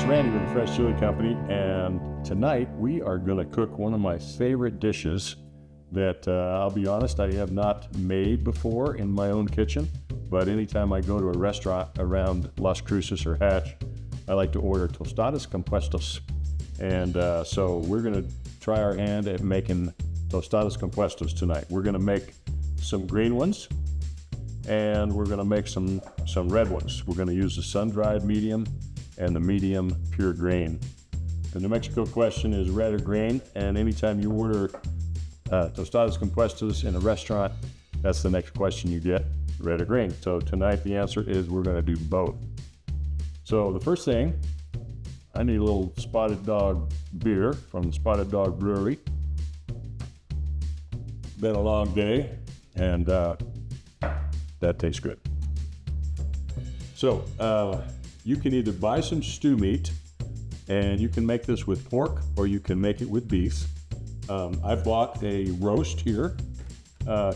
it's Randy with the Fresh Chile Company, and tonight we are going to cook one of my favorite dishes that I'll be honest, I have not made before in my own kitchen, but anytime I go to a restaurant around Las Cruces or Hatch, I like to order Tostadas Compuestas. And so we're going to try our hand at making Tostadas Compuestas tonight. We're going to make some green ones, and we're going to make some red ones. We're going to use the sun-dried medium and the medium pure grain. The New Mexico question is red or grain, and anytime you order Tostadas Compuestas in a restaurant, that's the next question you get, red or grain. So tonight the answer is we're going to do both. So the first thing, I need a little Spotted Dog beer from the Spotted Dog Brewery. Been a long day, and that tastes good. So you can either buy some stew meat, and you can make this with pork, or you can make it with beef. I bought a roast here,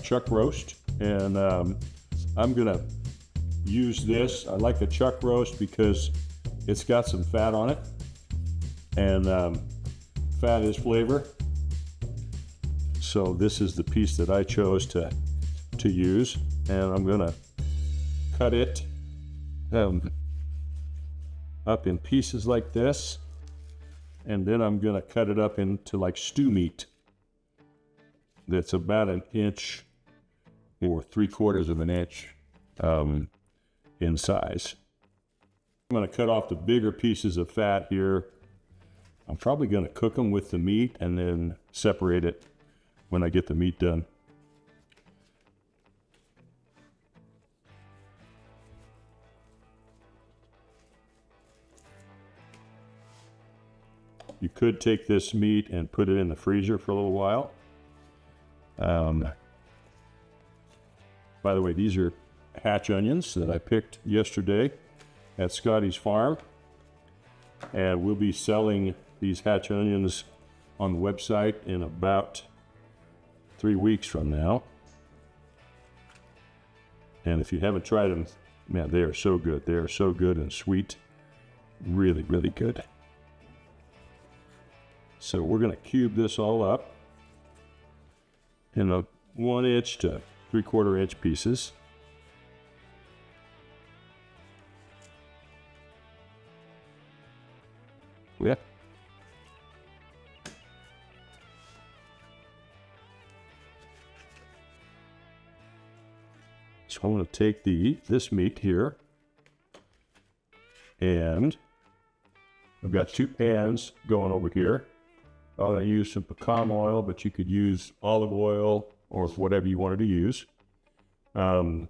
chuck roast, and I'm gonna use this. I like the chuck roast because it's got some fat on it, and fat is flavor. So this is the piece that I chose to use, and I'm gonna cut it up in pieces like this, and then I'm gonna cut it up into like stew meat that's about an inch or 3/4 of an inch in size. I'm gonna cut off the bigger pieces of fat here. I'm probably gonna cook them with the meat and then separate it when I get the meat done. You could take this meat and put it in the freezer for a little while. By the way, these are hatch onions that I picked yesterday at Scotty's farm. And we'll be selling these hatch onions on the website in about 3 weeks from now. And if you haven't tried them, man, they are so good. They are so good and sweet. Really, really good. So we're going to cube this all up in a 1 inch to 3/4 inch pieces. Yeah. So I'm going to take this meat here, and I've got 2 pans going over here. I'm going to use some pecan oil, but you could use olive oil or whatever you wanted to use. Frying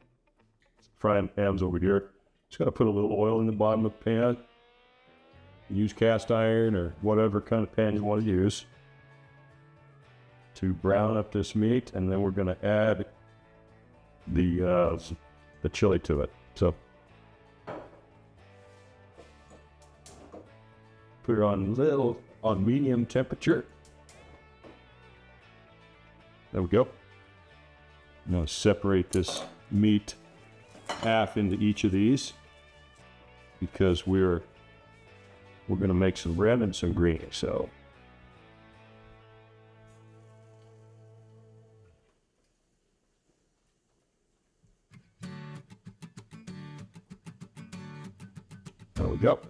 pans over here. Just got to put a little oil in the bottom of the pan. Use cast iron or whatever kind of pan you want to use to brown up this meat, and then we're going to add the chili to it. So put it on medium temperature. There we go. I'm going to separate this meat half into each of these because we're going to make some red and some green. So there we go.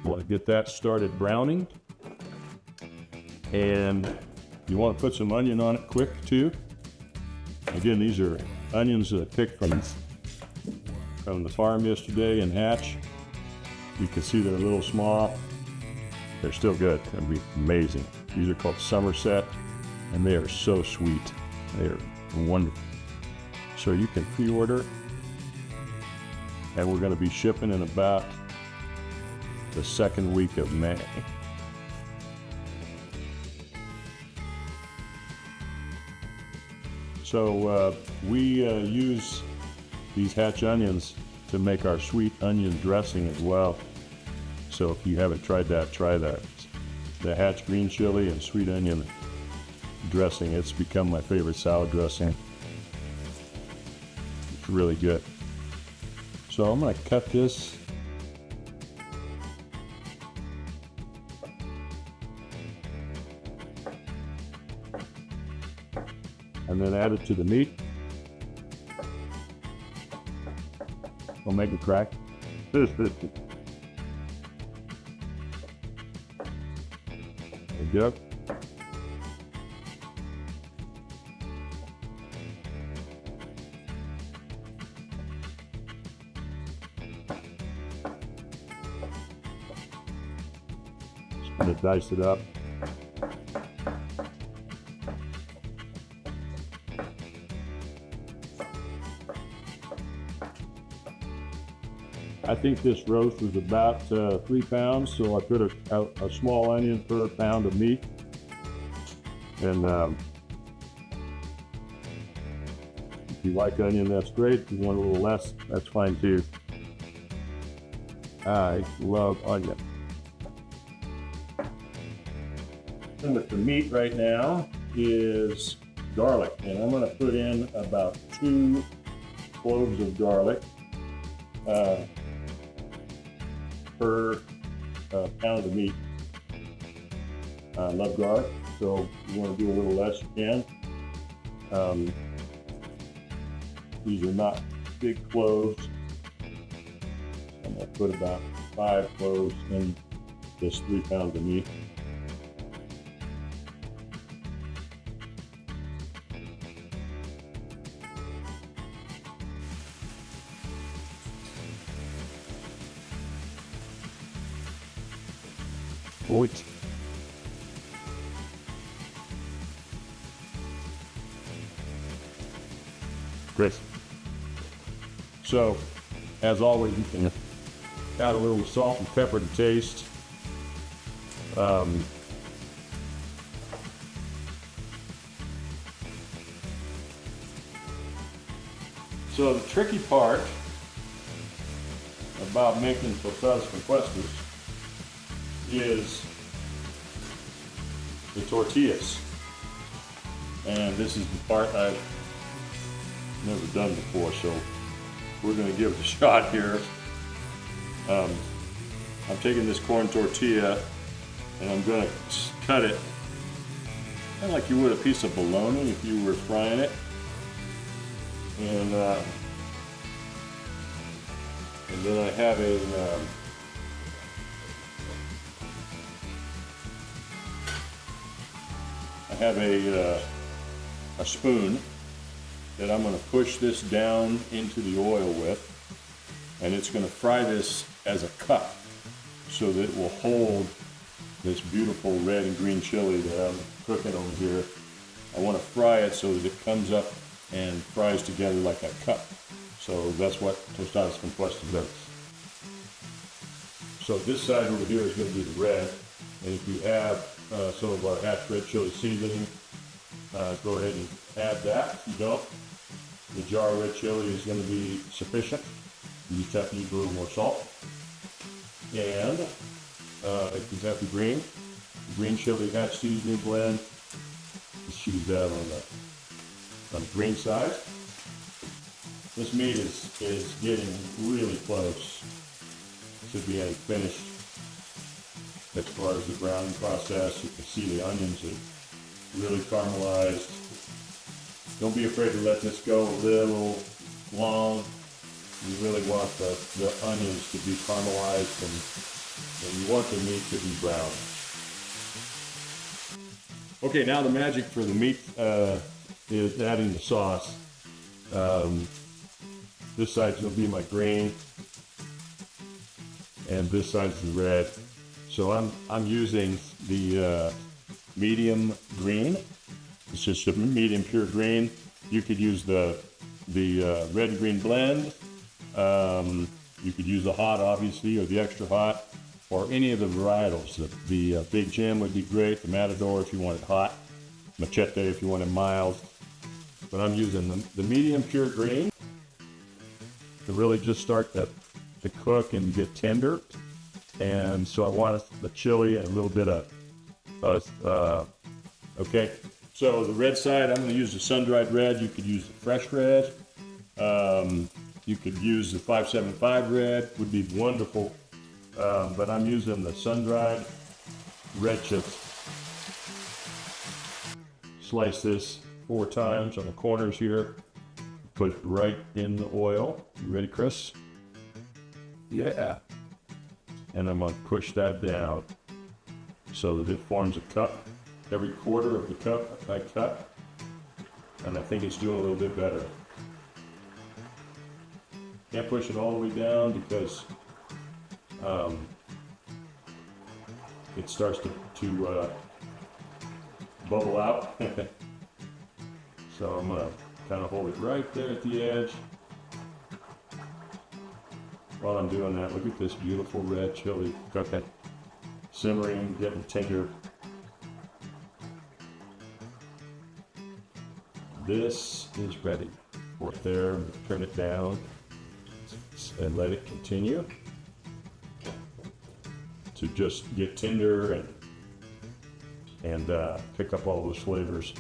Want to get that started browning, and you want to put some onion on it quick too. Again, these are onions that I picked from the farm yesterday in Hatch. You can see they're a little small. They're still good. They'll be amazing. These are called Somerset, and they are so sweet. They are wonderful. So you can pre-order, and we're going to be shipping in about the 2nd week of May. So we use these hatch onions to make our sweet onion dressing as well. So if you haven't tried that, try that. The hatch green chili and sweet onion dressing. It's become my favorite salad dressing. It's really good. So I'm going to cut this and then add it to the meat. Don't make it crack. There you go. Just gonna dice it up. I think this roast was about 3 pounds, so I put a small onion per pound of meat. And if you like onion, that's great. If you want a little less, that's fine too. I love onion. And with the meat right now is garlic, and I'm going to put in about 2 cloves of garlic per pound of meat. I love garlic, so if you want to do a little less, you can. These are not big cloves. I'm going to put about 5 cloves in this 3 pounds of meat. Wait. Great. So, as always, you can add a little salt and pepper to taste. So the tricky part about making tostadas compuestas is the tortillas, and this is the part I've never done before, so we're going to give it a shot here. I'm taking this corn tortilla and I'm going to cut it kind of like you would a piece of bologna if you were frying it, and then I have a spoon that I'm going to push this down into the oil with, and it's going to fry this as a cup so that it will hold this beautiful red and green chili that I'm cooking over here. I want to fry it so that it comes up and fries together like a cup. So that's what Tostadas Compuestas does. So this side over here is going to be the red, and if you have some of our hatch red chili seasoning, go ahead and add that. If you don't, the jar of red chili is going to be sufficient. You just have to use a little more salt. And if you have the green chili hatch seasoning blend, just use that on the green side. This meat is getting really close to being finished as far as the browning process. You can see the onions are really caramelized. Don't be afraid to let this go a little long. You really want the onions to be caramelized, and you want the meat to be brown. Okay, now the magic for the meat is adding the sauce. This side's going to be my green, and this side's the red. So I'm using the medium green. It's just a medium pure green. You could use the red and green blend. You could use the hot, obviously, or the extra hot, or any of the varietals. The Big Jim would be great. The Matador if you want it hot. Machete if you want it mild. But I'm using the medium pure green to really just start to cook and get tender. And so I want the chili and a little bit of, okay. So the red side, I'm going to use the sun-dried red. You could use the fresh red. You could use the 575 red, would be wonderful. But I'm using the sun-dried red chips. Slice this 4 times on the corners here. Put it right in the oil. You ready, Chris? Yeah. And I'm going to push that down so that it forms a cup. Every quarter of the cup I cut, and I think it's doing a little bit better. Can't push it all the way down because it starts to bubble out. So I'm going to kind of hold it right there at the edge. While I'm doing that, look at this beautiful red chili. Got that simmering, getting tender. This is ready. Pour it there, turn it down, and let it continue to just get tender and pick up all those flavors.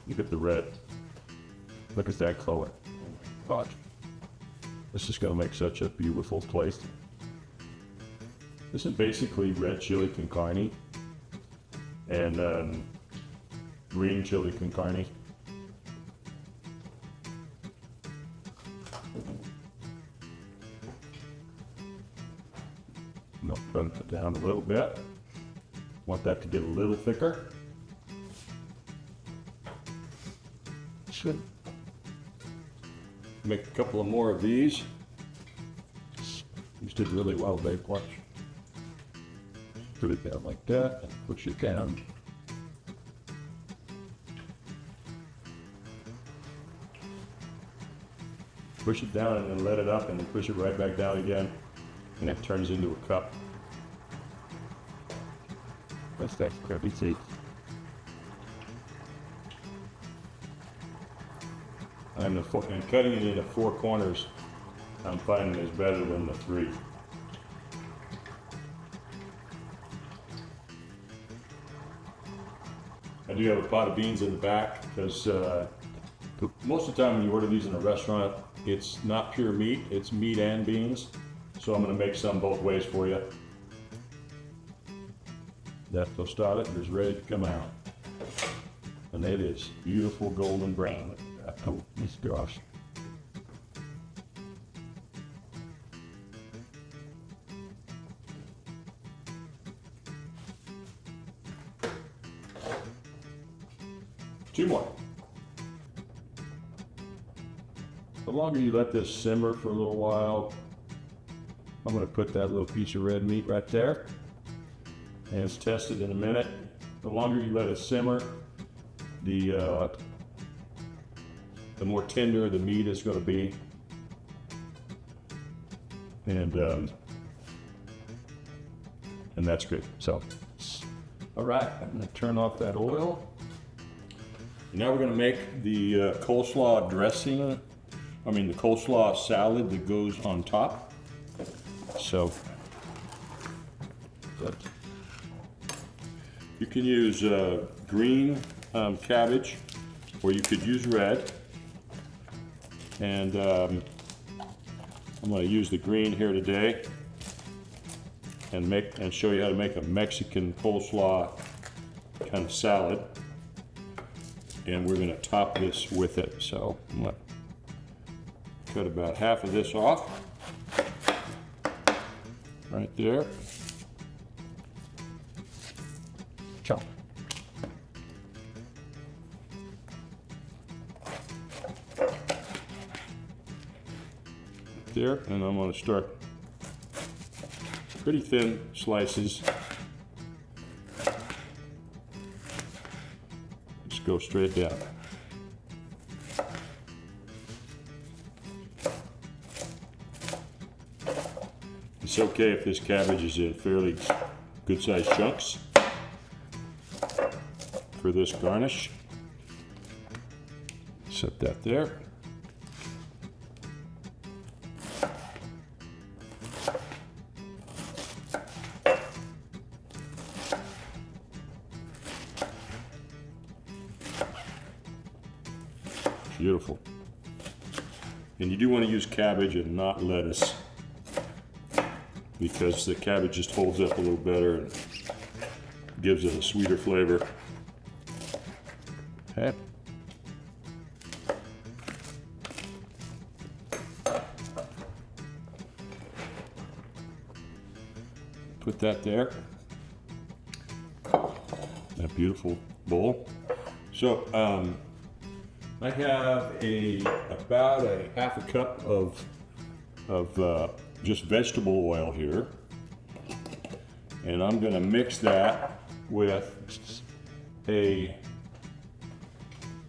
Look at the red. Look at that color. God, this is going to make such a beautiful place. This is basically red chili con carne and green chili con carne. No, bring that down a little bit. Want that to get a little thicker. Should make a couple of more of these. These did really well, babe. Watch. Put it down like that and push it down. Push it down and then let it up and then push it right back down again, and it turns into a cup. That's that crabby teeth. And cutting it into 4 corners, I'm finding is better than the 3. I do have a pot of beans in the back because most of the time when you order these in a restaurant, it's not pure meat, it's meat and beans. So I'm going to make some both ways for you. That tostada is ready to come out. And it is beautiful golden brown. Oh, this gosh. Two more. The longer you let this simmer for a little while, I'm going to put that little piece of red meat right there. And it's tested in a minute. The longer you let it simmer, the more tender the meat is going to be. And that's good. So, all right, I'm going to turn off that oil. Now we're going to make the coleslaw dressing. The coleslaw salad that goes on top. So, you can use green cabbage, or you could use red. And I'm going to use the green here today and show you how to make a Mexican coleslaw kind of salad. And we're going to top this with it. So I'm going to cut about half of this off right there. Chop. There, and I'm going to start pretty thin slices. Just go straight down. It's okay if this cabbage is in fairly good sized chunks for this garnish. Set that there. Beautiful. And you do want to use cabbage and not lettuce, because the cabbage just holds up a little better and gives it a sweeter flavor. Okay. Put that there. That beautiful bowl. So I have about a half a cup of just vegetable oil here, and I'm going to mix that with a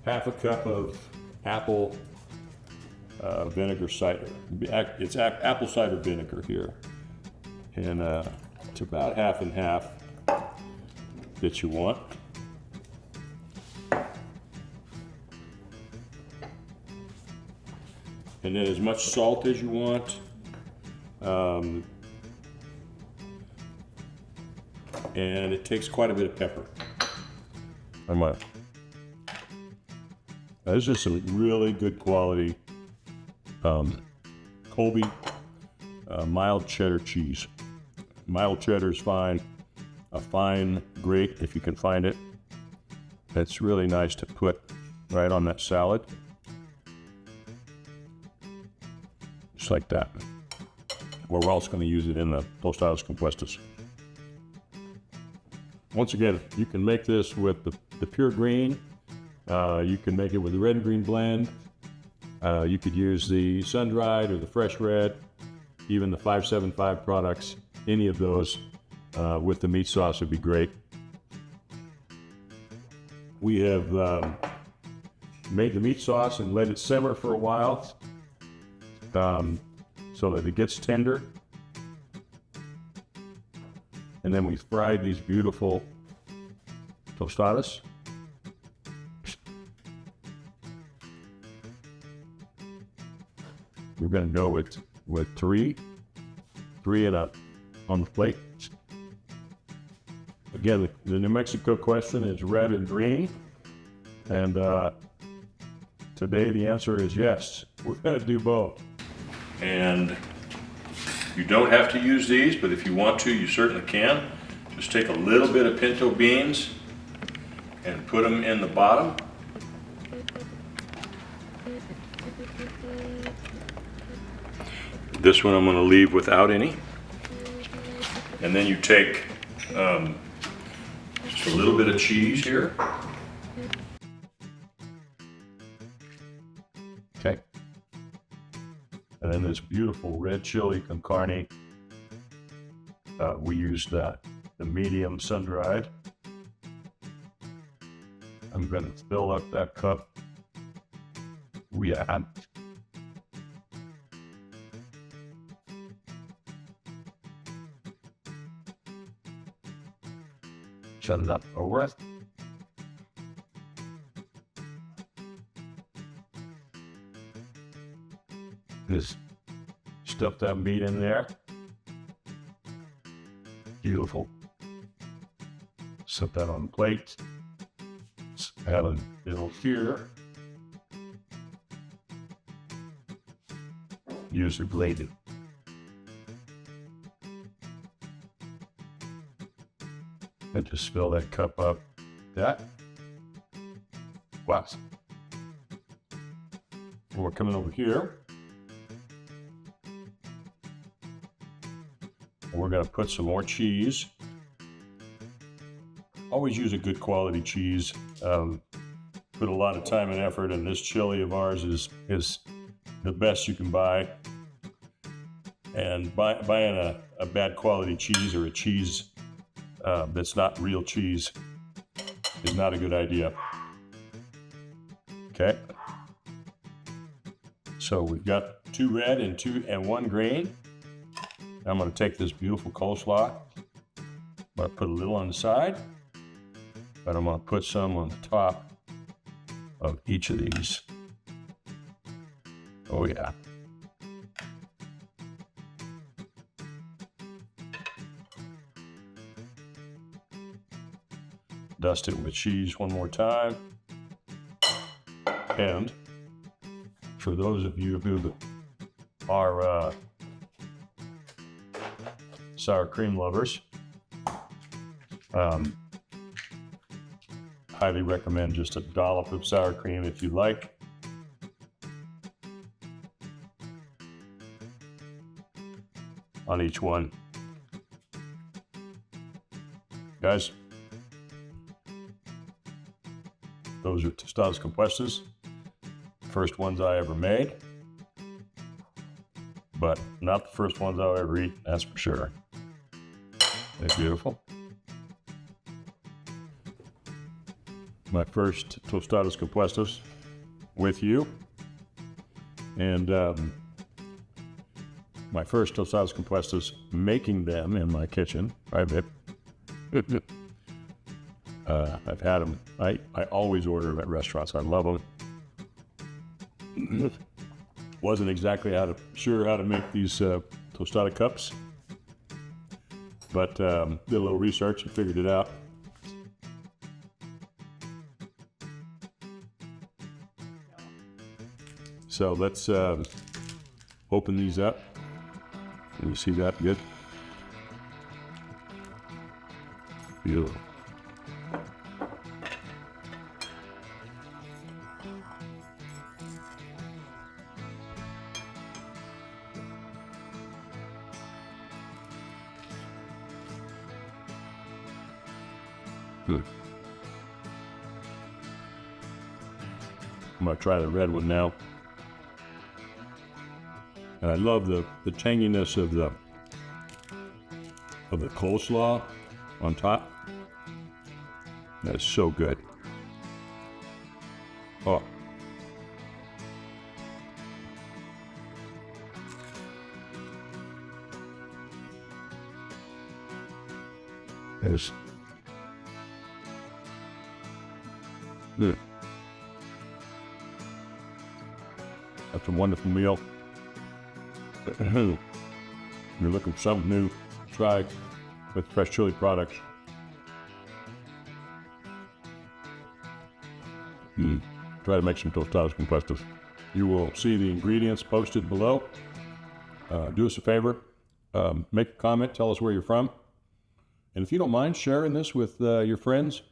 half a cup of apple vinegar cider. It's apple cider vinegar here, and it's about half and half that you want. And then as much salt as you want. And it takes quite a bit of pepper. This is some really good quality Colby mild cheddar cheese. Mild cheddar is fine. A fine grate, if you can find it. It's really nice to put right on that salad. Just like that. We're also going to use it in the Tostadas Compuestas. Once again, you can make this with the pure green. You can make it with the red and green blend. You could use the sun-dried or the fresh red, even the 575 products. Any of those with the meat sauce would be great. We have made the meat sauce and let it simmer for a while so that it gets tender. And then we fried these beautiful tostadas. We're going to go with three on the plate. Again, the New Mexico question is red and green, and today the answer is yes. We're going to do both. And you don't have to use these, but if you want to, you certainly can. Just take a little bit of pinto beans and put them in the bottom. This one I'm going to leave without any. And then you take just a little bit of cheese here. Okay. And then this beautiful red chili con carne. We used the medium sun-dried. I'm going to fill up that cup. We add shut it up over it. Just stuff that meat in there. Beautiful. Set that on the plate. Let's add a little here. Use your blade. And just fill that cup up. That. Wow. We're coming over here. We're going to put some more cheese. Always use a good quality cheese. Put a lot of time and effort, and this chili of ours is the best you can buy. And buying a bad quality cheese or a cheese that's not real cheese is not a good idea. Okay. So we've got 2 red and 1 green. I'm going to take this beautiful coleslaw. I'm going to put a little on the side, but I'm going to put some on the top of each of these. Oh yeah. Dust it with cheese one more time. And for those of you who are sour cream lovers, highly recommend just a dollop of sour cream if you like. On each one. Guys, those are Tostadas Compuestas. First ones I ever made, but not the first ones I'll ever eat, that's for sure. They're beautiful. My first Tostadas Compuestas with you, and my first Tostadas Compuestas making them in my kitchen. I've had them. I always order them at restaurants. I love them. Wasn't exactly sure how to make these tostada cups, but did a little research and figured it out. So let's open these up. Can you see that? Good. Beautiful. Good. I'm gonna try the red one now. And I love the tanginess of the coleslaw on top. That's so good. Oh. There's good. That's a wonderful meal. You're looking for something new to try with Fresh Chile products. Try to make some Tostadas Compuestas. You will see the ingredients posted below. Do us a favor, make a comment, tell us where you're from. And if you don't mind sharing this with your friends,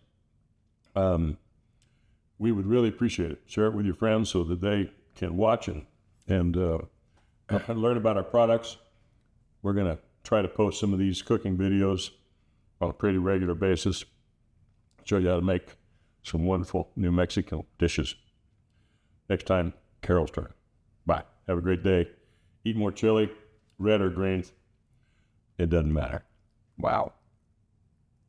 we would really appreciate it. Share it with your friends so that they can watch and learn about our products. We're going to try to post some of these cooking videos on a pretty regular basis. Show you how to make some wonderful New Mexican dishes. Next time, Carol's turn. Bye. Have a great day. Eat more chili, red or green. It doesn't matter. Wow.